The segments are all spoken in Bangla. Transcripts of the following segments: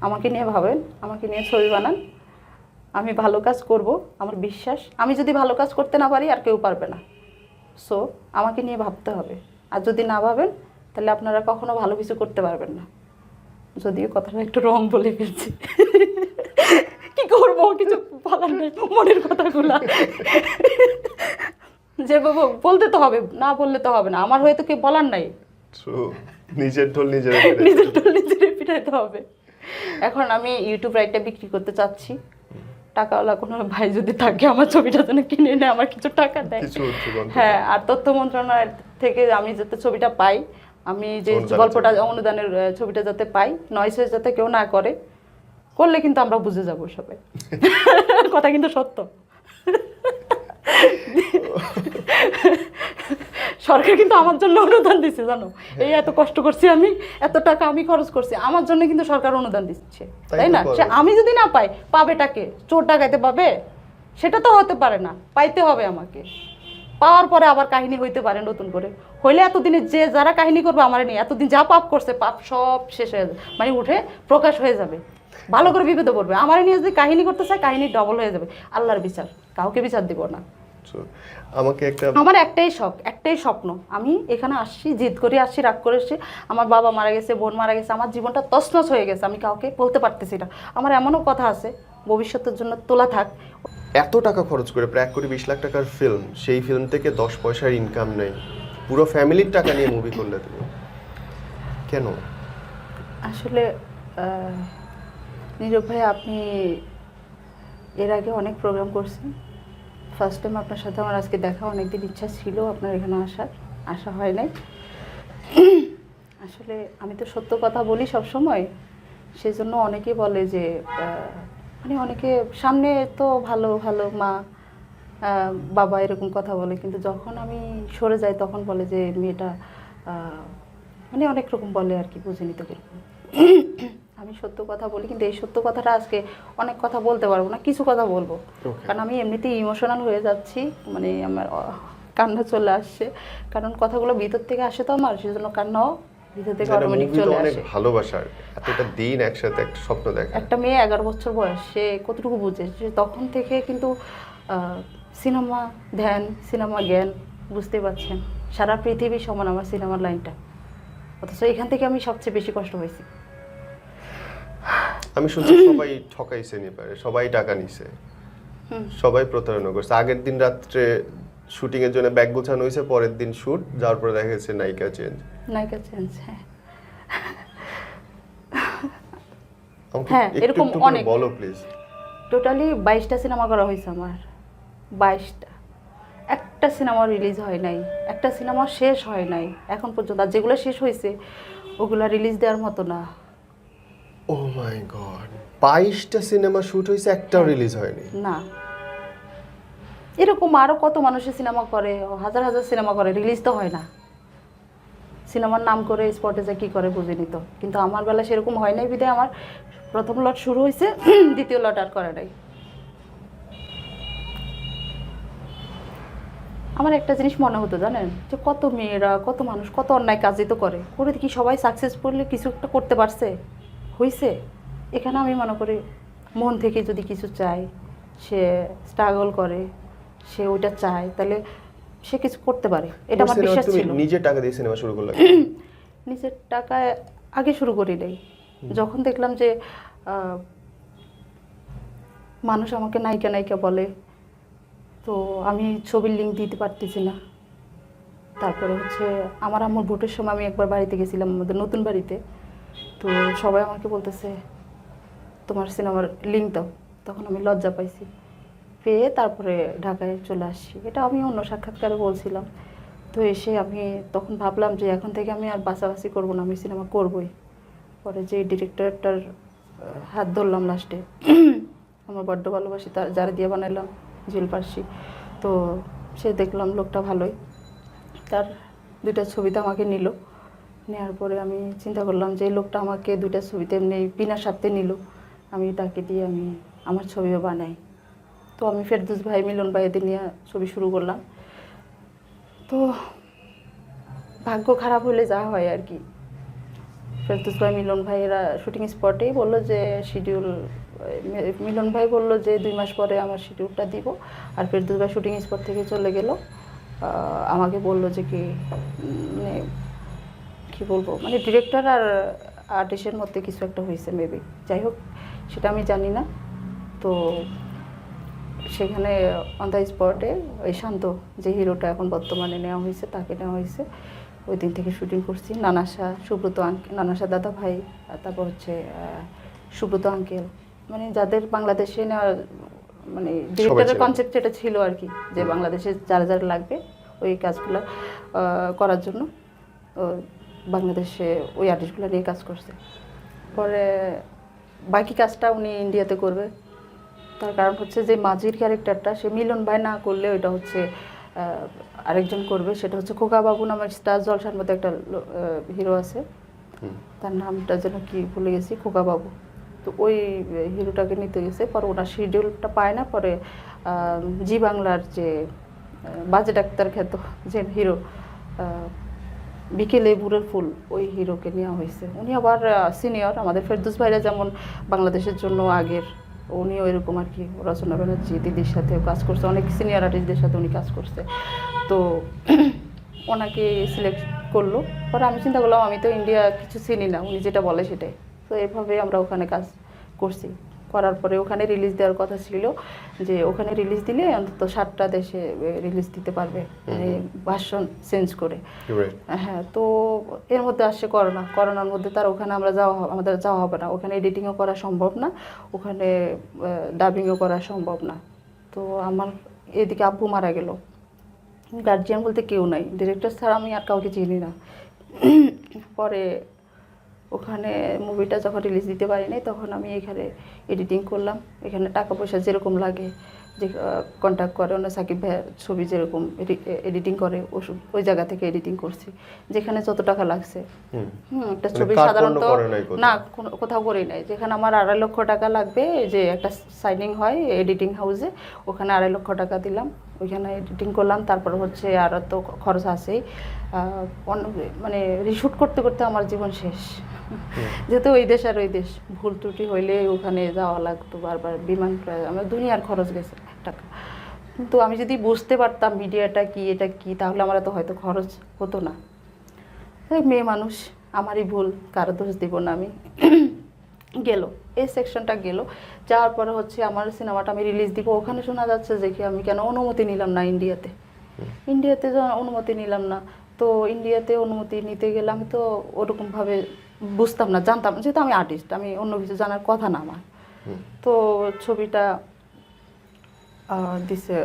আমাকে নিয়ে ভাবেন, আমাকে নিয়ে ছবি বানান, আমি ভালো কাজ করব, আমার বিশ্বাস। আমি যদি ভালো কাজ করতে না পারি আর কেউ পারবে না। সো আমাকে নিয়ে ভাবতে হবে। আর যদি না ভাবেন তাহলে আপনারা কখনো ভালো কিছু করতে পারবেন না। যদিও কথাটা একটু রং বলে ফেলছি, কি করবো, কিছু বলার নেই, মনের কথাগুলা যে বাবু বলতে তো হবে, না বললে তো হবে না, আমার হয়ে তো কেউ বলার নাই। নিজের ঢোল নিজের নিজের ঢোল নিজের পিটাইতে হবে। এখন আমি ইউটিউব রাইটটা বিক্রি করতে চাচ্ছি। টাকাওয়ালা কোনো ভাই যদি থাকে আমার ছবিটা যেন কিনে নেয়, আমার কিছু টাকা দেয়। হ্যাঁ, আর তথ্য মন্ত্রণালয় থেকে আমি যাতে ছবিটা পাই, আমি যে গল্পটা অনুদানের ছবিটা যাতে পাই, নয়েস যাতে কেউ না করে, করলে কিন্তু আমরা বুঝে যাবো সবাই। কথা কিন্তু সত্য। সরকার কিন্তু আমার জন্য অনুদান দিচ্ছে, জানো, এই এত কষ্ট করছি আমি, এত টাকা আমি খরচ করছি, আমার জন্য কিন্তু সরকার অনুদান দিচ্ছে, তাই না? সে আমি যদি না পাই, পাবেটাকে? চোর ডাকাইতে পাবে? সেটা তো হতে পারে না, পাইতে হবে আমাকে। পাওয়ার পরে আবার কাহিনী হইতে পারে নতুন করে, হইলে এতদিনে যে যারা কাহিনী করবে আমার নিয়ে, এতদিন যা পাপ করছে পাপ সব শেষ হয়ে যাবে, মানে উঠে প্রকাশ হয়ে যাবে, ভালো করে বিপদে পড়বে। আমার নিয়ে যদি কাহিনী করতে চায়, কাহিনী ডবল হয়ে যাবে। আল্লাহর বিচার, কাউকে বিচার দিব না। আমার একটাই শখ, একটাই স্বপ্ন, আমি এখানে আসছি, জিদ করে আসছি, রাগ করে আসছি, আমার বাবা মারা গেছে, বোন মারা গেছে, আমার জীবনটা তছনছ হয়ে গেছে, আমি কাউকে বলতে পারতেছি না। আমার এমনও কথা আছে ভবিষ্যতের জন্য তোলা থাক। এত টাকা খরচ করে প্রায় 1,20,00,000 টাকার ফিল্ম, সেই ফিল্ম থেকে 10 পয়সার ইনকাম নেই, পুরো ফ্যামিলির টাকা নিয়ে মুভি করলে তুমি কেন? আসলে নীরব ভাই, আপনি এর আগে অনেক প্রোগ্রাম করছেন। ফার্স্ট টাইম আপনার সাথে আমার আজকে দেখা, অনেকদিন ইচ্ছা ছিল আপনার এখানে আসা হয় নাই। আসলে আমি তো সত্য কথা বলি সব সময়, সেজন্য অনেকে বলে যে মানে অনেকে সামনে তো ভালো ভালো মা বাবা এরকম কথা বলে, কিন্তু যখন আমি সরে যাই তখন বলে যে মেয়েটা মানে অনেক রকম বলে আর কি, বুঝে নিতে কিরকম। আমি সত্য কথা বলি, কিন্তু এই সত্য কথাটা আজকে অনেক কথা বলতে পারবো না, কিছু কথা বলবো, কারণ আমি এমনিতেই ইমোশনাল হয়ে যাচ্ছি, মানে আমার কান্না চলে আসছে, কারণ কথাগুলো ভিতর থেকে আসে তো আমার, সেজন্য কান্নাও ভিতর থেকে অটোমেটিক চলে আসে। ভালোবাসার এতটা দিন একসাথে একটা স্বপ্ন দেখা, একটা মেয়ে 11 বছর বয়স, সে কতটুকু বুঝে, সে তখন থেকে কিন্তু সিনেমা ধ্যান, সিনেমা জ্ঞান, বুঝতে পারছেন, সারা পৃথিবী সমান আমার সিনেমার লাইনটা, অথচ এখান থেকে আমি সবচেয়ে বেশি কষ্ট হয়েছি। আমি শুনছি সবাই ঠকাইছে, নিপারে সবাই টাকা নিছে, সবাই প্রতারণা করছে। আগের দিন রাত্রে শুটিং এর জন্য ব্যাগ গোছানো হয়েছে, পরের দিন শুট, যাওয়ার পরে দেখা গেছে নায়িকা চেঞ্জ। হ্যাঁ হ্যাঁ, এরকম অনেক। বলো প্লিজ। টোটালি 22টা সিনেমা করা হয়েছে আমার, 22টা। একটা সিনেমা রিলিজ হয় নাই, একটা সিনেমা শেষ হয় নাই এখন পর্যন্ত, আর যেগুলো শেষ হয়েছে ওগুলা রিলিজ দেওয়ার মতো না। ও মাই গড, 22টা সিনেমা শুট হয়েছে, একটাও রিলিজ হয়নি? না, এরকম আরো কত মানুষের সিনেমা করে, হাজার হাজার সিনেমা করে, রিলিজ তো হয় না। সিনেমার নাম করে স্পটে যা কি করে বুঝিনি তো, কিন্তু আমার বেলা সেরকম হয় নাই, বিধায় আমার প্রথম লট শুরু হয়েছে, দ্বিতীয় লট আর করে নাই। আমার একটা জিনিস মনে হতো জানেন, যে কত মেয়েরা, কত মানুষ, কত অন্যায় কাজই তো করে, করে কি সবাই সাকসেসফুলি কিছু একটা করতে পারছে, হয়েছে? এখানে আমি মনে করি মন থেকে যদি কিছু চায়, সে স্ট্রাগল করে, সে ওইটা চায়, তাহলে সে কিছু করতে পারে, এটা আমার বিশ্বাস ছিল। নিজের টাকা দিয়ে সিনেমা শুরু করলে? নিজের টাকায় আগে শুরু করি নাই, যখন দেখলাম যে মানুষ আমাকে নায়িকা নায়িকা বলে, তো আমি ছবির লিঙ্ক দিতে পারতেছি না। তারপরে হচ্ছে আমার আম্মুর ভোটের সময় আমি একবার বাড়িতে গেছিলাম, আমাদের নতুন বাড়িতে, তো সবাই আমাকে বলতেছে তোমার সিনেমার লিঙ্ক দাও, তখন আমি লজ্জা পাইছি, পেয়ে তারপরে ঢাকায় চলে আসছি। এটা আমি অন্য সাক্ষাৎকারে বলছিলাম। তো এসে আমি তখন ভাবলাম যে এখন থেকে আমি আর বাছাবাছি করবো না, আমি সিনেমা করবোই। পরে যে ডিরেক্টরটার হাত ধরলাম লাস্টে, আমার বড্ড ভালোবাসি, তার যারা দিয়ে বানাইলাম, জুয়েল পার্সি, তো সে দেখলাম লোকটা ভালোই, তার 2টা ছবিতে আমাকে নিল। নেওয়ার পরে আমি চিন্তা করলাম যে এই লোকটা আমাকে 2টা ছবিতে এমনি বিনা স্বার্থে নিল, আমি তাকে দিয়ে আমি আমার ছবিও বানাই। তো আমি ফেরদৌস ভাই, মিলন ভাই এদের নিয়ে ছবি শুরু করলাম। তো ভাগ্য খারাপ হলে যা হয় আর কি, ফেরদৌস ভাই, মিলন ভাই এরা শুটিং স্পটেই বললো যে শিডিউল, মিলন ভাই বললো যে 2 মাস পরে আমার শিডিউলটা দিব। আর ফেরদৌস ভাই শুটিং স্পট থেকে চলে গেল। আমাকে বললো যে কি মানে কী বলবো, মানে ডিরেক্টর আর আর্টিস্টের মধ্যে কিছু একটা হয়েছে মেবি, যাই হোক সেটা আমি জানি না। তো সেখানে অন দ্য স্পটে ওই শান্ত যে হিরোটা এখন বর্তমানে নেওয়া হয়েছে তাকে নেওয়া হয়েছে। ওই দিন থেকে শুটিং করছি। নানাশা, সুব্রত আঙ্কেল, নানাশা দাদা ভাই, আর তারপর হচ্ছে সুব্রত আঙ্কেল, মানে যাদের বাংলাদেশে নেওয়ার মানে ডিরেক্টরের কনসেপ্ট যেটা ছিল আর কি, যে বাংলাদেশে যারা যারা লাগবে ওই কাজগুলো করার জন্য বাংলাদেশে ওই আর্টিস্টগুলো নিয়ে কাজ করছে। পরে বাকি কাজটা উনি ইন্ডিয়াতে করবে। তার কারণ হচ্ছে যে মাঝির ক্যারেক্টারটা সে মিলন ভাই না করলে ওইটা হচ্ছে আরেকজন করবে, সেটা হচ্ছে খোকা বাবু নামের স্টার জলসার মধ্যে একটা হিরো আছে, তার নামটা যেন কি ভুলে গেছি, খোকা বাবু। তো ওই হিরোটাকে নিতে গেছে, পরে ওনার শিডিউলটা পায় না। পরে জি বাংলার যে বাজে ডাক্তার খ্যাত যে হিরো বিকেলে বুড়ের ফুল, ওই হিরোকে নেওয়া হয়েছে। উনি আবার সিনিয়র, আমাদের ফেরদৌস ভাইরা যেমন বাংলাদেশের জন্য আগের, উনিও এরকম আর কি রচনা ব্যানার্জি দিদির সাথে কাজ করছে, অনেক সিনিয়র আর্টিস্টদের সাথে উনি কাজ করছে। তো ওনাকে সিলেক্ট করলো। পরে আমি চিন্তা করলাম আমি তো ইন্ডিয়া কিছু চিনি না, উনি যেটা বলে সেটাই। তো এভাবে আমরা ওখানে কাজ করছি। করার পরে ওখানে রিলিজ দেওয়ার কথা ছিল, যে ওখানে রিলিজ দিলে অন্তত 7টা দেশে রিলিজ দিতে পারবে, মানে ভার্সন চেঞ্জ করে। হ্যাঁ, তো এর মধ্যে আসছে করোনার মধ্যে তার ওখানে আমাদের যাওয়া হবে না, ওখানে এডিটিংও করা সম্ভব না, ওখানে ডাবিংও করা সম্ভব না। তো আমার এদিকে আব্বু মারা গেল, গার্জিয়ান বলতে কেউ নাই, ডিরেক্টর ছাড়া আমি আর কাউকে চিনি না। পরে ওখানে মুভিটা যখন রিলিজ দিতে পারিনি, তখন আমি এখানে এডিটিং করলাম। এখানে টাকা পয়সা যেরকম লাগে, যে কন্ট্যাক্ট করে অন্য সাকিব ভাইয়ের ছবি যেরকম এডিটিং করে, ওই জায়গা থেকে এডিটিং করছি, যেখানে যত টাকা লাগছে। একটা ছবি সাধারণত না কোথাও করেই নাই, যেখানে আমার 2.5 লক্ষ টাকা লাগবে, যে একটা সাইনিং হয় এডিটিং হাউসে, ওখানে 2.5 লক্ষ টাকা দিলাম, ওইখানে এডিটিং করলাম। তারপর হচ্ছে আর তো খরচ আছেই, মানে রিশুট করতে করতে আমার জীবন শেষ। যেহেতু ওই দেশ আর ওই দেশ, ভুল ত্রুটি হইলে ওখানে যাওয়া লাগতো বারবার, বিমান আমার দুনিয়ার খরচ গেছে টাকা। কিন্তু আমি যদি বুঝতে পারতাম মিডিয়াটা কি, এটা কি, তাহলে আমার তো হয়তো খরচ হতো না। মেয়ে মানুষ, আমারই ভুল, কারো দোষ দিব না আমি। গেল এই সেকশনটা গেল, যাওয়ার পরে হচ্ছে আমার সিনেমাটা আমি রিলিজ দিব। ওখানে শোনা যাচ্ছে যে কি আমি কেন অনুমতি নিলাম না ইন্ডিয়াতে অনুমতি নিলাম না। তো ইন্ডিয়াতে অনুমতি নিতে গেলে আমি তো ওরকমভাবে বুঝতাম না, জানতাম, যেহেতু আমি আর্টিস্ট, আমি অন্য কিছু জানার কথা না আমার। তো ছবিটা দিছে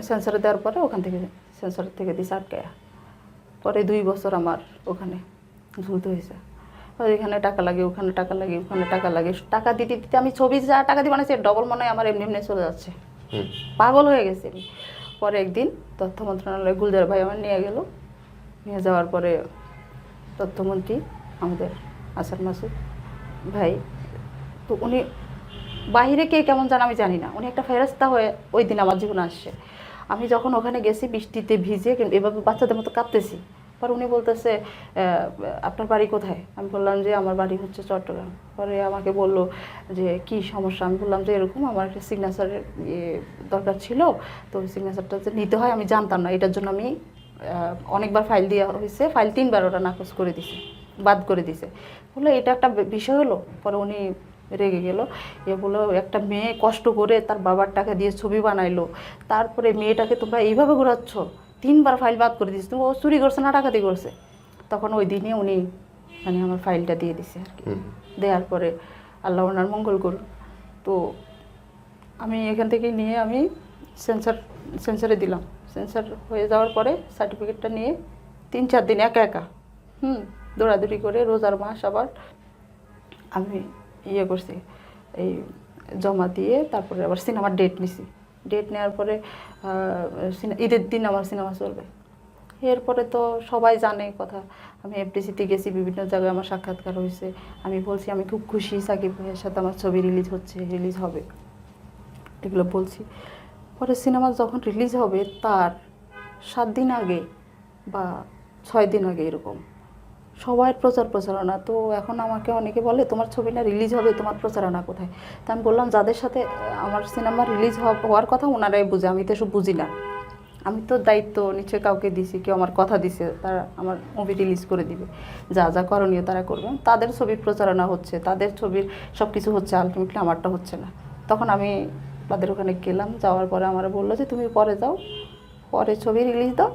সেন্সরে দেওয়ার পরে, ওখান থেকে সেন্সর থেকে দিছে আটকায়া। পরে 2 বছর আমার ওখানে ঝুলতে হয়েছে। এখানে টাকা লাগে, ওখানে টাকা লাগে, ওখানে টাকা লাগে, টাকা দিতে দিতে আমি ছবি যা টাকা দিয়ে বানাইছি ডবল মনে হয় আমার এমনি এমনি চলে যাচ্ছে, পাগল হয়ে গেছে আমি। পরে একদিন তথ্য মন্ত্রণালয়ে গুলজার ভাই আমার নিয়ে গেল, নিয়ে যাওয়ার পরে তথ্যমন্ত্রী আমাদের আসার মাসুদ ভাই, তো উনি বাহিরে কে কেমন জান আমি জানি না, উনি একটা ফেরেস্তা হয়ে ওই দিন আমার জীবনে আসছে। আমি যখন ওখানে গেছি বৃষ্টিতে ভিজে এভাবে বাচ্চাদের মতো কাঁদতেছি, পরে উনি বলতেছে আপনার বাড়ি কোথায়? আমি বললাম যে আমার বাড়ি হচ্ছে চট্টগ্রাম। পরে আমাকে বলল যে কি সমস্যা? আমি বললাম যে এরকম আমার একটা সিগনেচারের দরকার ছিল, তো ওই সিগনেচারটা যে নিতে হয় আমি জানতাম না, এটার জন্য আমি অনেকবার ফাইল দেওয়া হয়েছে, ফাইল 3বার ওরা নাকচ করে দিছে, বাদ করে দিছে। বললো এটা একটা বিষয় হলো। পরে উনি রেগে গেল, বললো একটা মেয়ে কষ্ট করে তার বাবার টাকা দিয়ে ছবি বানাইলো, তারপরে মেয়েটাকে তোমরা এইভাবে ঘোরাচ্ছ, 3বার ফাইল বাদ করে দিচ্ছে, ও চুরি করছে না ডাকাতি করছে। তখন ওই দিনে উনি মানে আমার ফাইলটা দিয়ে দিছে আর কি। দেওয়ার পরে আল্লাহ ওনার মঙ্গল করুন। তো আমি এখান থেকে নিয়ে আমি সেন্সরে দিলাম। সেন্সর হয়ে যাওয়ার পরে সার্টিফিকেটটা নিয়ে 3-4 দিন একা দৌড়াদৌড়ি করে রোজার মাস আবার আমি করছি, এই জমা দিয়ে তারপরে আবার সিনেমার ডেট নিছি। ডেট নেওয়ার পরে ঈদের দিন আমার সিনেমা চলবে। এরপরে তো সবাই জানে কথা, আমি এফডিসিতে গেছি, বিভিন্ন জায়গায় আমার সাক্ষাৎকার হয়েছে, আমি বলছি আমি খুব খুশি সাকিব ভাইয়ের সাথে আমার ছবি রিলিজ হবে, এগুলো বলছি। পরে সিনেমা যখন রিলিজ হবে তার 7 দিন আগে বা 6 দিন আগে এরকম সবার প্রচারণা। তো এখন আমাকে অনেকে বলে তোমার ছবি না রিলিজ হবে, তোমার প্রচারণা কোথায়? তো আমি বললাম যাদের সাথে আমার সিনেমা রিলিজ হওয়ার কথা ওনারাই বুঝে, আমি তো এসব বুঝি না। আমি তো দায়িত্ব নিশ্চয়ই কাউকে দিছি, কেউ আমার কথা দিছে তারা আমার মুভি রিলিজ করে দিবে, যা যা করণীয় তারা করবে। তাদের ছবির প্রচারণা হচ্ছে, তাদের ছবির সব কিছু হচ্ছে, আলটিমেটলি আমারটা হচ্ছে না। তখন আমি তাদের ওখানে গেলাম, যাওয়ার পরে আমার বললো যে তুমি পরে যাও, পরে ছবি রিলিজ দাও,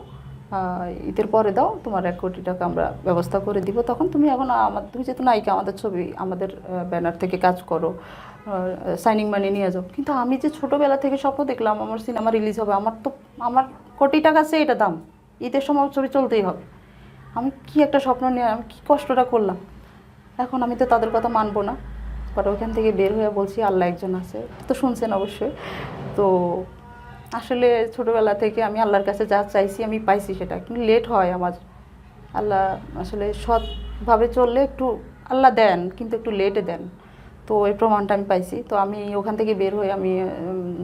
ঈদের পরে দাও, তোমার 1 কোটি টাকা আমরা ব্যবস্থা করে দিব। তখন তুমি এখন তুমি যেহেতু নায়িকা, আমাদের ছবি আমাদের ব্যানার থেকে কাজ করো, সাইনিং মানি নিয়ে যাও। কিন্তু আমি যে ছোটোবেলা থেকে স্বপ্ন দেখলাম আমার সিনেমা রিলিজ হবে, আমার কোটি টাকা আছে এটা দাম, ঈদের সময় ছবি চলতেই হবে। আমি কি একটা স্বপ্ন নিয়ে আমি কী কষ্টটা করলাম। এখন আমি তো তাদের কথা মানবো না, পরে ওখান থেকে বের হয়ে বলছি আল্লাহ একজন আছে, তো শুনছেন অবশ্যই। তো আসলে ছোটোবেলা থেকে আমি আল্লাহর কাছে যা চাইছি আমি পাইছি, সেটা কিন্তু লেট হয় আমার। আল্লাহ আসলে সৎভাবে চললে একটু আল্লাহ দেন, কিন্তু একটু লেটে দেন। তো এই প্রমাণটা আমি পাইছি। তো আমি ওখান থেকে বের হয়ে আমি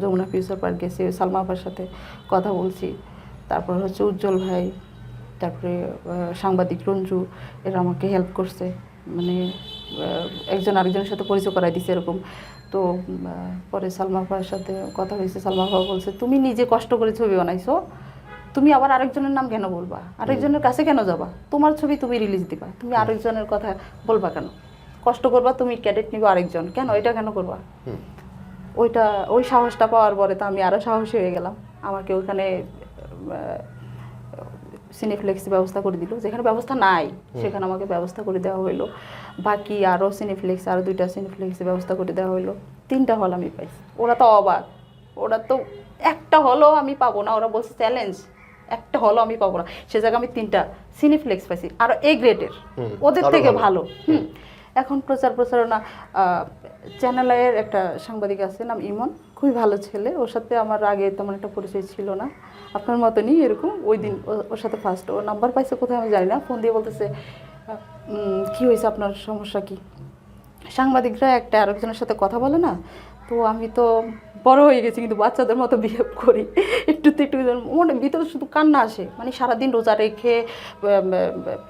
যমুনা ফিউচার পার্ক গেছি, সালমা আপার সাথে কথা বলছি, তারপর হচ্ছে উজ্জ্বল ভাই, তারপরে সাংবাদিক রঞ্জু, এরা আমাকে হেল্প করছে, মানে একজন আরেকজনের সাথে পরিচয় করাই দিছে এরকম। তো পরে সালমা আপার সাথে কথা হয়েছে, সালমা আপা বলছে তুমি নিজে কষ্ট করে ছবি বানাইছো, তুমি আবার আরেকজনের নাম কেন বলবা, আরেকজনের কাছে কেন যাবা, তোমার ছবি তুমি রিলিজ দিবা, তুমি আরেকজনের কথা বলবা কেন, কষ্ট করবা তুমি, ক্যাডেট নিবা আরেকজন, কেন এটা কেন করবা? ওই সাহসটা পাওয়ার পরে তো আমি আরও সাহসী হয়ে গেলাম। আমাকে ওইখানে সিনেফ্লেক্স ব্যবস্থা করে দিল, যেখানে ব্যবস্থা নাই সেখানে আমাকে ব্যবস্থা করে দেওয়া হলো। বাকি আরও সিনেফ্লেক্স, আরও 2টা সিনেফ্লেক্সের ব্যবস্থা করে দেওয়া হলো। 3টা হল আমি পাইছি। ওরা তো অবাক, ওরা তো একটা হলও আমি পাবো না, ওরা বলছে চ্যালেঞ্জ, একটা হলও আমি পাবো না। সে জায়গায় আমি 3টা সিনেফ্লেক্স পাইছি, আরও A গ্রেডের, ওদের থেকে ভালো। এখন প্রচারণা, চ্যানেলের একটা সাংবাদিক আছে নাম ইমন, খুবই ভালো ছেলে, ওর সাথে আমার আগে তেমন একটা পরিচয় ছিল না, আপনার মতনই এরকম। ওই দিন ওর সাথে ফার্স্ট ও নাম্বার পাইছে কোথায় আমি জানি না, ফোন দিয়ে বলতেছে কী হয়েছে, আপনার সমস্যা কি? সাংবাদিকরা একটা আরেকজনের সাথে কথা বলে না, তো আমি তো বড় হয়ে গেছি কিন্তু বাচ্চাদের মতো বিহেভ করি, একটু মনে ভিতরে শুধু কান্না আসে। মানে সারাদিন রোজা রেখে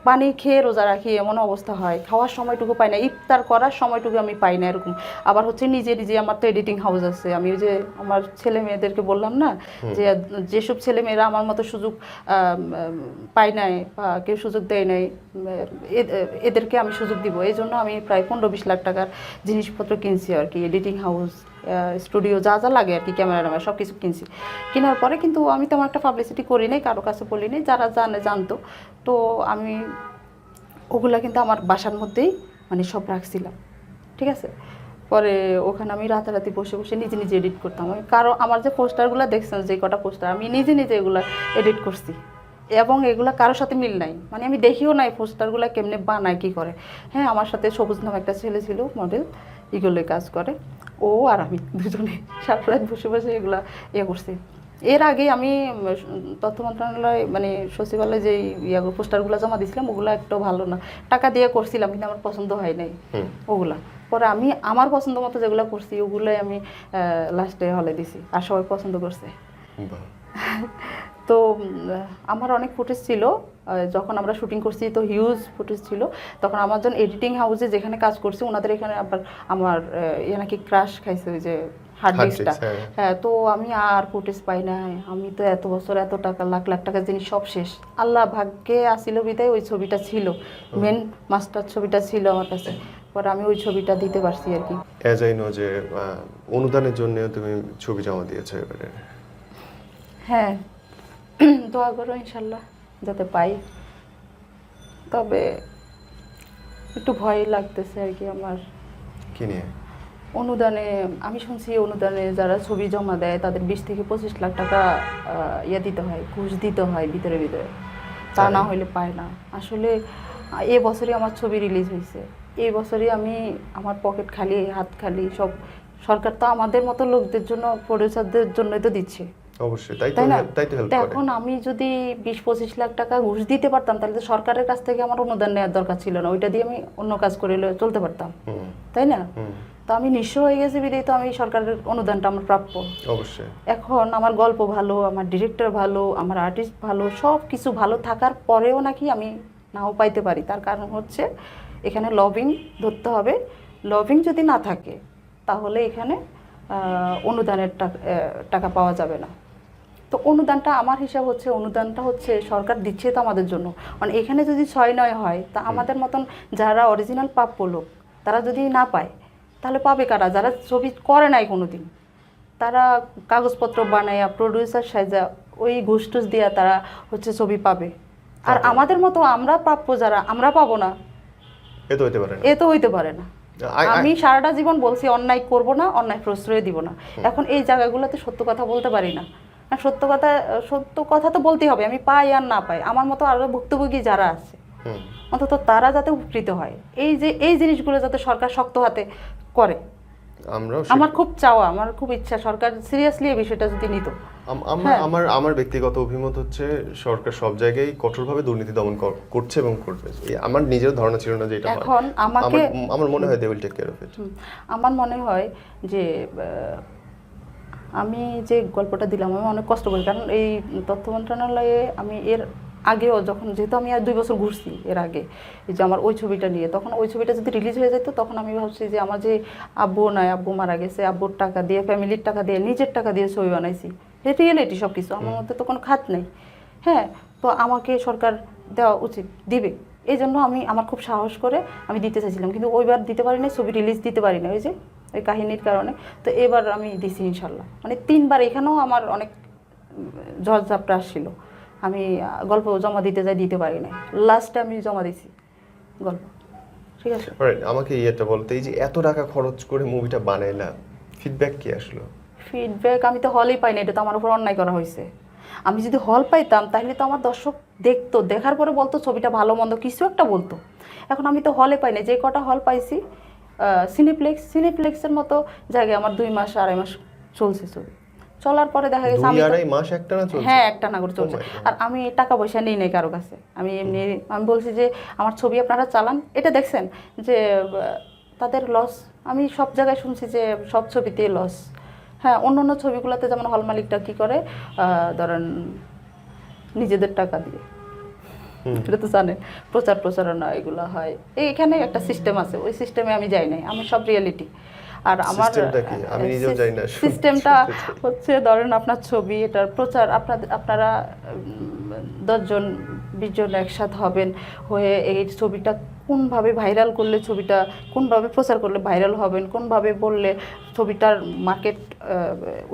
পানি খেয়ে রোজা রাখি, এমন অবস্থা হয়, খাওয়ার সময়টুকু পাই না, ইফতার করার সময়টুকু আমি পাই না এরকম। আবার হচ্ছে নিজে আমার তো এডিটিং হাউস আছে, আমি ওই যে আমার ছেলে মেয়েদেরকে বললাম না যে যেসব ছেলে মেয়েরা আমার মতো সুযোগ পায় নাই বা কেউ সুযোগ দেয় নাই, এদেরকে আমি সুযোগ দিব। এই জন্য আমি প্রায় 15-20 লাখ টাকার জিনিসপত্র কিনছি আর কি, এডিটিং হাউস, স্টুডিও, যা যা লাগে আর কি, ক্যামেরা সব কিছু কিনছি। কেনার পরে কিন্তু আমি তেমন একটা পাবলিসিটি করি নাই, কারো কাছে বলি নাই, যারা জানতো। তো আমি ওগুলা কিন্তু আমার বাসার মধ্যেই মানে সব রাখছিলাম, ঠিক আছে। পরে ওখানে আমি রাতারাতি বসে বসে নিজে এডিট করতাম। আমার যে পোস্টারগুলো দেখছেন, যে কটা পোস্টার আমি নিজে এগুলো এডিট করছি, এবং এগুলো কারোর সাথে মিল নাই, মানে আমি দেখিও নাই পোস্টারগুলো কেমনে বানায় কী করে। হ্যাঁ, আমার সাথে সবুজ নাম একটা ছেলে ছিল, মডেল, এগুলোই কাজ করে, ও আর আমি দুজনে সারা রাত বসে বসে এগুলো করছি। এর আগে আমি তথ্য মন্ত্রণালয় মানে সচিবালয়ে যে পোস্টারগুলো জমা দিয়েছিলাম, ওগুলো একটু ভালো না, টাকা দিয়ে করছিলাম কিন্তু আমার পছন্দ হয় নাই ওগুলা। পরে আমি আমার পছন্দ মতো যেগুলো করছি ওগুলোই আমি লাস্টে হলে দিছি, আর সবাই পছন্দ করছে। তো আমার অনেক ফুটেজ ছিল, যখন আমরা শুটিং করছি তো হিউজ ফুটেজ ছিল। তখন আমার যখন এডিটিং হাউসে যেখানে কাজ করছি ওনাদের এখানে আবার আমার নাকি ক্রাশ খাইছে ওই যে হার্ড ডিস্কটা। হ্যাঁ, তো আমি আর ফুটেজ পাই না, আমি তো এত বছর এত টাকা লাখ লাখ টাকার জিনিস সব শেষ। আল্লাহ ভাগ্যে আসিল বিদায় ওই ছবিটা ছিল, মেন মাস্টার ছবিটা ছিল আমার কাছে, পরে আমি ওই ছবিটা দিতে পারছি আর কি। জানো যে অনুদানের জন্য তুমি ছবি জমা দিয়েছো এবারে? হ্যাঁ, দোয়া করো ইনশাল্লাহ যাতে পাই, তবে একটু ভয় লাগতেছে আর কি আমার। কি নিয়ে? অনুদানে আমি শুনছি, অনুদানে যারা ছবি জমা দেয় তাদের 20 থেকে 25 লাখ টাকা দিতে হয়, ঘুষ দিতে হয় ভিতরে, তা না হলে পায় না। আসলে এই বছরই আমার ছবি রিলিজ হয়েছে, এই বছরই আমি আমার পকেট খালি, হাত খালি, সব সরকার তো আমাদের মতো লোকদের জন্য, প্রডিউসারদের জন্যই তো দিচ্ছে, অবশ্যই, তাই তো হেল্প করে। এখন আমি যদি 20-25 লাখ টাকা ঘুষ দিতে পারতাম তাহলে তো সরকারের কাছ থেকে আমার অনুদান নেওয়ার দরকার ছিল না, ওইটা দিয়ে আমি অন্য কাজ করে চলতে পারতাম, তাই না? তো আমি নিঃস্ব হয়ে গেছি বিদায় তো আমি সরকারের অনুদানটা আমার প্রাপ্য। অবশ্যই। এখন আমার গল্প ভালো, আমার ডিরেক্টর ভালো, আমার আর্টিস্ট ভালো, সব কিছু ভালো থাকার পরেও নাকি আমি নাও পাইতে পারি। তার কারণ হচ্ছে এখানে লবিং ধরতে হবে। লবিং যদি না থাকে তাহলে এখানে অনুদানের টাকা পাওয়া যাবে না। তো অনুদানটা আমার হিসাব হচ্ছে, অনুদানটা হচ্ছে সরকার দিচ্ছে তো আমাদের জন্য। মানে এখানে যদি 6-9 হয় তা আমাদের মতন যারা অরিজিনাল প্রাপ্য লোক তারা যদি না পায় তাহলে পাবে কারা? যারা ছবি করে নাই কোনো দিন, তারা কাগজপত্র বানাইয়া প্রডিউসার সাইজা ওই ঘুষ টুস দিয়া তারা হচ্ছে ছবি পাবে। আর আমাদের মতো আমরা প্রাপ্য যারা, আমরা পাবো না, এ তো হইতে পারে না। এ তো হইতে পারে না। আমি সারাটা জীবন বলছি অন্যায় করব না, অন্যায় প্রশ্রয় দিব না। এখন এই জায়গাগুলোতে সত্য কথা বলতে পারি না। সত্য কথা তো বলতেই হবে, আমি পাই আর না পাই। আমার মতো আরো ভুক্তভোগী যারা আছে অন্তত তারা যাতে উপকৃত হয়, এই জিনিসগুলো যাতে সরকার শক্ত হাতে করে। আমার খুব চাওয়া, আমার খুব ইচ্ছা সরকার সিরিয়াসলি এই বিষয়টা যদি নিত। আমার ব্যক্তিগত অভিমত হচ্ছে সরকার সব জায়গায় কঠোরভাবে দুর্নীতি দমন করছে এবং করবে। আমার নিজের ধারণা ছিল না যে এটা হয়। এখন আমার মনে হয় they will take care of it. আমার মনে হয় যে আমি যে গল্পটা দিলাম আমি অনেক কষ্ট করি, কারণ এই তথ্য মন্ত্রণালয়ে আমি এর আগেও যখন, যেহেতু আমি আর 2 বছর ঘুরছি এর আগে, এই যে আমার ওই ছবিটা নিয়ে, তখন ওই ছবিটা যদি রিলিজ হয়ে যেত তখন আমি ভাবছি যে আমার যে আব্বু মারা গেছে, আব্বুর টাকা দিয়ে, ফ্যামিলির টাকা দিয়ে, নিজের টাকা দিয়ে ছবি বানাইছি, রিয়েলিটি সব কিছু, আমার মধ্যে তো কোনো খাত নেই। হ্যাঁ, তো আমাকে সরকার দেওয়া উচিত, দিবে। এই জন্য আমার খুব সাহস করে আমি দিতে চাইছিলাম, কিন্তু ওইবার দিতে পারি না, ছবি রিলিজ দিতে পারি না ওই যে ওই কাহিনীর কারণে। তো এবার আমি দিছি ইনশাল্লাহ। মানে 3বার এখানেও আমার অনেক ঝড়ঝাপটা আসছিল, আমি গল্প জমা দিতে পারি না, লাস্টে আমি জমা দিছি গল্প। ঠিক আছে, আমাকে এটা বলতে, এই যে এত টাকা খরচ করে মুভিটা বানাইলা, ফিডব্যাক কি আসলো? ফিডব্যাক আমি তো হলই পাই না, এটা তো আমার উপর অন্যায় করা হয়েছে। আমি যদি হল পাইতাম তাহলে তো আমার দর্শক দেখতো, দেখার পরে বলতো ছবিটা ভালো মন্দ কিছু একটা বলতো। এখন আমি তো হলে পাই না, যে কটা হল পাইছি সিনেপ্লেক্সের মতো জায়গায় আমার 2 মাস 2.5 মাস চলছে ছবি। চলার পরে দেখা গেছে 2-2.5 মাস একটানা চলছে। হ্যাঁ, একটানা করে চলছে। আর আমি টাকা পয়সা নেই নাই কারো কাছে, আমি এমনি আমি বলছি যে আমার ছবি আপনারা চালান। এটা দেখছেন যে তাদের লস, আমি সব জায়গায় শুনছি যে সব ছবিতেই লস। হ্যাঁ, অন্য ছবিগুলোতে যেমন হল মালিকটা কী করে, ধরেন নিজেদের টাকা দিয়ে, এটা তো জানেন প্রচারণা এগুলো হয়, এখানে একটা সিস্টেম আছে, ওই সিস্টেমে আমি যাই নাই, আমি সব রিয়েলিটি। আর আমার সিস্টেমটা হচ্ছে ধরেন আপনার ছবি, এটার প্রচার আপনারা 10 জন 20 জন একসাথে হবেন, হয়ে এই ছবিটা কোনভাবে ভাইরাল করলে, ছবিটা কোনভাবে প্রচার করলে ভাইরাল হবেন, কোনভাবে বললে ছবিটার মার্কেট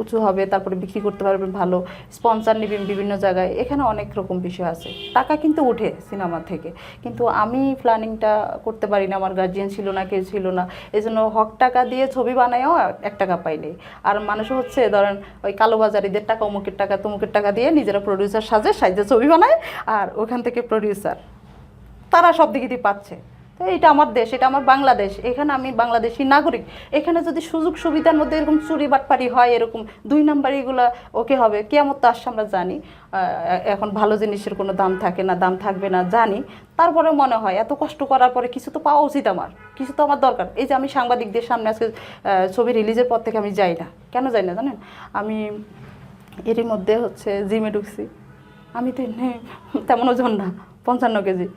উঁচু হবে, তারপরে বিক্রি করতে পারবেন, ভালো স্পন্সর নেবেন বিভিন্ন জায়গায়। এখানে অনেক রকম বিষয় আছে। টাকা কিন্তু উঠে সিনেমা থেকে, কিন্তু আমি প্ল্যানিংটা করতে পারি না, আমার গার্জিয়ান ছিল না, কেউ ছিল না, এই জন্য হক টাকা দিয়ে ছবি বানায়ও 1 টাকা পাইনি। আর মানুষ হচ্ছে ধরেন ওই কালোবাজারিদের টাকা, অমুকের টাকা তমুকের টাকা দিয়ে নিজেরা প্রডিউসার সাজে ছবি বানায়, আর ওখান থেকে প্রডিউসার তারা সব দিকে দিয়ে পাচ্ছে। তো এটা আমার দেশ, এটা আমার বাংলাদেশ, এখানে আমি বাংলাদেশি নাগরিক। এখানে যদি সুযোগ সুবিধার মধ্যে এরকম চুরি বাটপারি হয়, এরকম 2 নাম্বার এগুলো ওকে হবে, কিয়ামত তো আসছে আমরা জানি। এখন ভালো জিনিসের কোনো দাম থাকে না, দাম থাকবে না জানি, তারপরে মনে হয় এত কষ্ট করার পরে কিছু তো পাওয়া উচিত, আমার কিছু তো আমার দরকার। এই যে আমি সাংবাদিকদের সামনে আজকে ছবি রিলিজের পর থেকে আমি যাই না, কেন যাই না জানেন? আমি এরই মধ্যে হচ্ছে জিমে ঢুকছি, আমি তো তেমন ওজন না, 55 কেজি।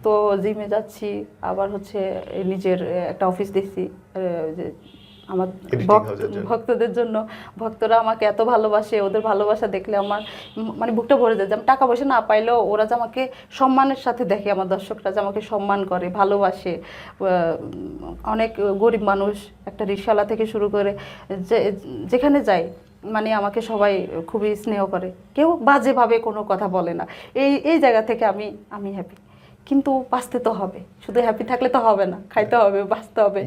তো জিমে যাচ্ছি, আবার হচ্ছে নিজের একটা অফিস দিচ্ছি যে আমার ভক্তদের জন্য। ভক্তরা আমাকে এত ভালোবাসে, ওদের ভালোবাসা দেখলে আমার মানে বুকটা ভরে যায়। যে আমি টাকা পয়সা না পাইলেও ওরা যে আমাকে সম্মানের সাথে দেখে, আমার দর্শকরা যে আমাকে সম্মান করে, ভালোবাসে। অনেক গরিব মানুষ, একটা রিকশাওয়ালা থেকে শুরু করে যেখানে যাই মানে আমাকে সবাই খুবই স্নেহ করে, কেউ বাজেভাবে কোনো কথা বলে না। এই জায়গা থেকে আমি হ্যাপি। কিন্তু বাঁচতে তো হবে, শুধু হ্যাপি থাকলে তো হবে না, খাইতে হবে, বাঁচতে হবে,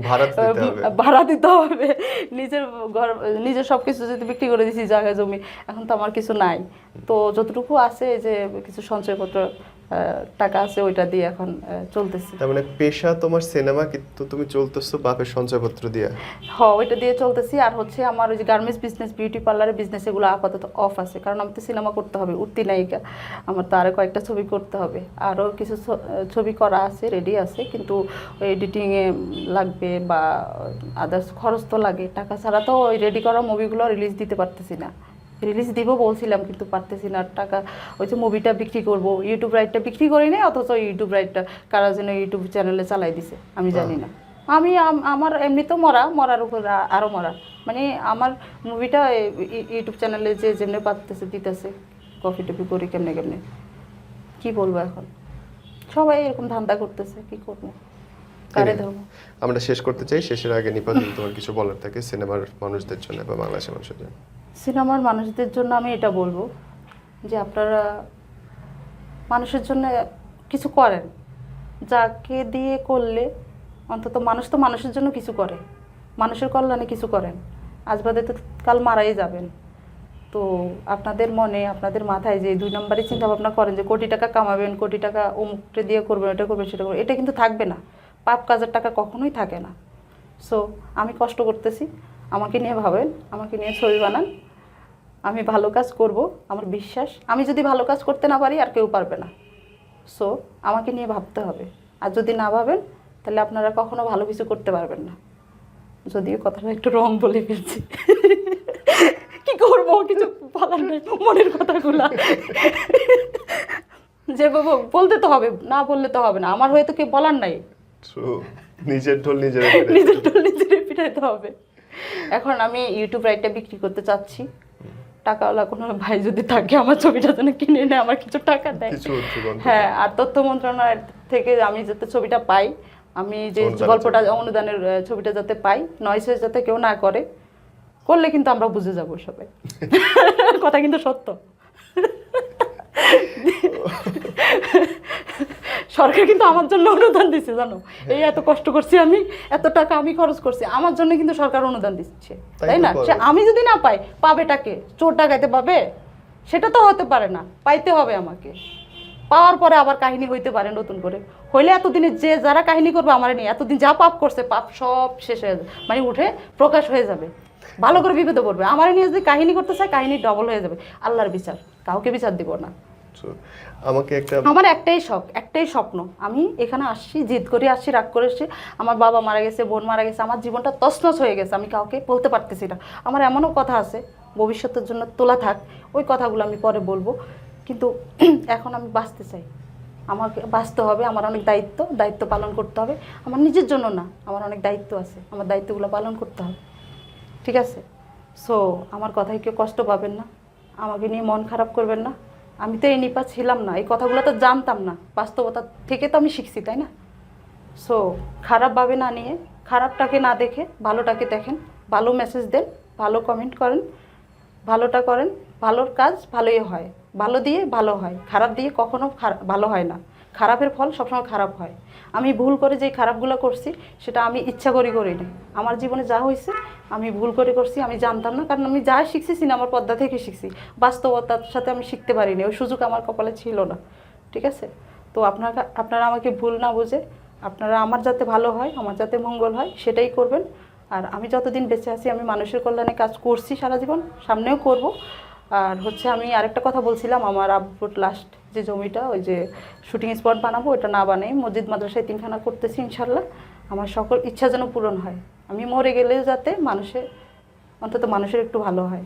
ভাড়া দিতে হবে। নিজের সব কিছু যদি বিক্রি করে দিয়েছি, জায়গা জমি, এখন তো আমার কিছু নাই। তো যতটুকু আছে, যে কিছু সঞ্চয়পত্র টাকা আছে, ওইটা দিয়ে এখন চলতেছি। তার মানে পেশা তোমার সিনেমা, কিন্তু তুমি চলতেছো বাপের সঞ্চয়পত্র দিয়ে? হ্যাঁ, ওইটা দিয়ে চলতেছি। আর হচ্ছে আমার ওই যে গার্মেন্টস বিজনেস, বিউটি পার্লারের বিজনেস, এগুলো আপাতত অফ আছে, কারণ আমি তো সিনেমা করতে হবে, উঠতি নায়িকা, আমার তো আরও কয়েকটা ছবি করতে হবে, আরও কিছু ছবি করা আছে, রেডি আছে, কিন্তু এডিটিংয়ে লাগবে বা আদার্স খরচ তো লাগে, টাকা ছাড়া তো ওই রেডি করা মুভিগুলো রিলিজ দিতে পারতেছি না। রিলিজ দিব বলছিলাম কিন্তু পারতেছি না, টাকা ওই যে মুভিটা বিক্রি করব, ইউটিউব রাইটটা বিক্রি করি নাই, অথচ ইউটিউব রাইটটা কারা যেন ইউটিউব চ্যানেলে চালাই দিছে, আমি জানি না। আমি আমার এমনি তো মরার উপর আরও মরা, মানে আমার মুভিটা ইউটিউব চ্যানেলে যে যেমনি পারতেছে দিতেছে, কপি টপি করি কেমনে কেমনে, কি বলবো এখন, সবাই এরকম ধান্দা করতেছে, কি করবো, কারে ধরবো। আমরা শেষ করতে চাই, শেষের আগে নিপা যদি তোমার কিছু বলার থাকে সিনেমার মানুষদের জন্য বা বাংলাদেশের মানুষের জন্য। সিনেমার মানুষদের জন্য আমি এটা বলবো যে আপনারা মানুষের জন্য কিছু করেন, যাকে দিয়ে করলে অন্তত মানুষ তো মানুষের জন্য কিছু করে, মানুষের কল্যাণে কিছু করেন, আজ বাদে তো কাল মারাই যাবেন। তো আপনাদের মনে আপনাদের মাথায় যে 2 নম্বরে চিন্তা ভাবনা করেন যে কোটি টাকা কামাবেন, কোটি টাকা অমুকটা দিয়ে করবেন, এটা করবেন সেটা করবেন, এটা কিন্তু থাকবে না, পাপ কাজের টাকা কখনোই থাকে না। সো আমি কষ্ট করতেছি, আমাকে নিয়ে ভাবেন, আমাকে নিয়ে ছবি বানান, আমি ভালো কাজ করব, আমার বিশ্বাস আমি যদি ভালো কাজ করতে না পারি আর কেউ পারবে না। সো আমাকে নিয়ে ভাবতে হবে, আর যদি না ভাবেন তাহলে আপনারা কখনো ভালো কিছু করতে পারবেন না। যদিও কথাটা একটু রং বলে ফেলছি, কি করবো, কিছু বলার নেই, মনের কথাগুলা যে বাবু বলতে তো হবে, না বললে তো হবে না, আমার হয়ে তো কেউ বলার নাই, নিজের ঢোল নিজের নিজের ঢোল নিজের পিটাইতে হবে। এখন আমি ইউটিউব রাইটটা বিক্রি করতে চাচ্ছি, টাকাওয়ালা কোনো ভাই যদি থাকে আমার ছবিটা যেন কিনে নেয়, আমার কিছু টাকা দেয়। হ্যাঁ, আর তথ্য মন্ত্রণালয় থেকে আমি যাতে ছবিটা পাই, আমি যে গল্পটা অনুদানের ছবিটা যাতে পাই, নয়েসেস যাতে কেউ না করে, করলে কিন্তু আমরা বুঝে যাবো সবাই। কথা কিন্তু সত্য। সরকার কিন্তু আমার জন্য অনুদান দিচ্ছে, জানো, এই এত কষ্ট করছি আমি, এত টাকা আমি খরচ করছি, আমার জন্য কিন্তু সরকার অনুদান দিচ্ছে, তাই না? সে আমি যদি না পাই, পাবেটাকে? চোর ডাকাইতে পাবে? সেটা তো হতে পারে না, পাইতে হবে আমাকে। পাওয়ার পরে আবার কাহিনী হইতে পারে নতুন করে, হইলে এতদিনে যে যারা কাহিনী করবে আমার নিয়ে, এতদিন যা পাপ করছে পাপ সব শেষ হয়ে যাবে, মানে উঠে প্রকাশ হয়ে যাবে, ভালো করে বিপদে পড়বে। আমার নিয়ে যদি কাহিনী করতে চায়, কাহিনী ডবল হয়ে যাবে। আল্লাহর বিচার, কাউকে বিচার দিব না। আমাকে আমার একটাই শখ, একটাই স্বপ্ন, আমি এখানে আসছি, জিদ করে আসছি, রাগ করে আসছি, আমার বাবা মারা গেছে, বোন মারা গেছে, আমার জীবনটা তছনছ হয়ে গেছে, আমি কাউকে বলতে পারতেছি না। আমার এমনও কথা আছে ভবিষ্যতের জন্য তোলা থাক, ওই কথাগুলো আমি পরে বলবো, কিন্তু এখন আমি বাঁচতে চাই, আমাকে বাঁচতে হবে, আমার অনেক দায়িত্ব পালন করতে হবে, আমার নিজের জন্য না, আমার অনেক দায়িত্ব আছে, আমার দায়িত্বগুলো পালন করতে হবে, ঠিক আছে? সো আমার কথায় কেউ কষ্ট পাবেন না, আমাকে নিয়ে মন খারাপ করবেন না। আমি তো এই নিপা ছিলাম না, এই কথাগুলো তো জানতাম না, বাস্তবতা থেকে তো আমি শিখছি, তাই না? সো খারাপভাবে না নিয়ে, খারাপটাকে না দেখে ভালোটাকে দেখেন, ভালো মেসেজ দেন, ভালো কমেন্ট করেন, ভালোটা করেন, ভালোর কাজ ভালোই হয়, ভালো দিয়ে ভালো হয়, খারাপ দিয়ে কখনো ভালো হয় না, খারাপের ফল সবসময় খারাপ হয়। আমি ভুল করে যেই খারাপগুলো করছি সেটা আমি ইচ্ছা করি না, আমার জীবনে যা হয়েছে আমি ভুল করে করছি, আমি জানতাম না, কারণ আমি যা শিখছি সিনেমার পর্দা থেকে শিখছি, বাস্তবতার সাথে আমি শিখতে পারিনি, ওই সুযোগ আমার কপালে ছিল না, ঠিক আছে? তো আপনারা আমাকে ভুল না বুঝে, আপনারা আমার যাতে ভালো হয়, আমার যাতে মঙ্গল হয় সেটাই করবেন। আর আমি যতদিন বেঁচে আছি আমি মানুষের কল্যাণে কাজ করছি সারা জীবন, সামনেও করব। আর হচ্ছে আমি আরেকটা কথা বলছিলাম, আমার আব্বুর লাস্ট যে জমিটা, ওই যে শুটিং স্পট বানাবো, ওটা না বানাই মসজিদ মাদ্রাসায় 3খানা করতেছি ইনশাল্লাহ। আমার সকল ইচ্ছা যেন পূরণ হয়, আমি মরে গেলেও যাতে অন্তত মানুষের একটু ভালো হয়।